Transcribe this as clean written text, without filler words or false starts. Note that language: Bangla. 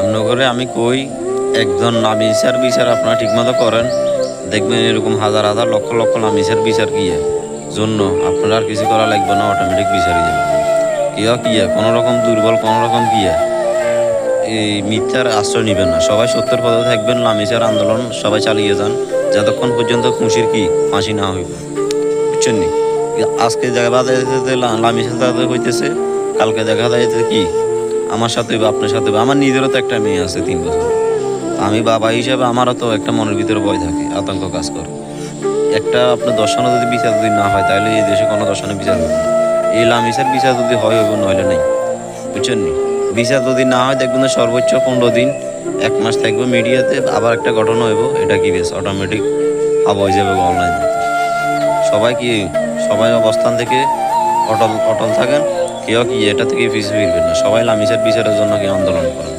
আপনার আমি কই একজন নামিসার বিচার আপনারা ঠিকমতো করেন, দেখবেন এরকম হাজার হাজার লক্ষ লক্ষ নামিসার বিচার কিয়ে জন্য আপনারা আর কিছু করা লাগবে না, অটোমেটিক বিচারই যাবে। কিয়া কোনো রকম দুর্বল কোনো রকম এই মিথ্যার আশ্রয় নেবেন না, সবাই সত্যের পথে থাকবেন। লামিসার আন্দোলন সবাই চালিয়ে যান যতক্ষণ পর্যন্ত খুশির ফাঁসি না হইব, বুঝছেন নি? আজকে দেখা যাইতে লামিসার সাথে হইতেছে, কালকে দেখা যাইতে কি আমার সাথে বা আপনার সাথে। আমার নিজেরও তো একটা মেয়ে আছে 3 বছর। আমি বাবা হিসাবে আমারও তো একটা মনের ভিতরে ভয় থাকে, আতঙ্ক কাজ করে। একটা আপনার দর্শনে যদি বিচার যদি না হয়, তাহলে এই দেশে কোনো দর্শনে বিচার হবে না। এই লামিসার বিচার যদি হয় হইব, নইলে নেই, বুঝছেন নি? বিচার যদি না হয় দেখবেন সর্বোচ্চ 15 দিন 1 মাস থাকবে মিডিয়াতে, আবার একটা ঘটনা হইব, এটা কি বেশ অটোমেটিক হাব হয়ে যাবে অনলাইন। সবাই অবস্থান থেকে অটল অটল থাকেন, কেউ কি এটা থেকে পিছিয়ে ফিরবেন না। সবাই লামিসার বিচারের জন্য কি আন্দোলন করেন।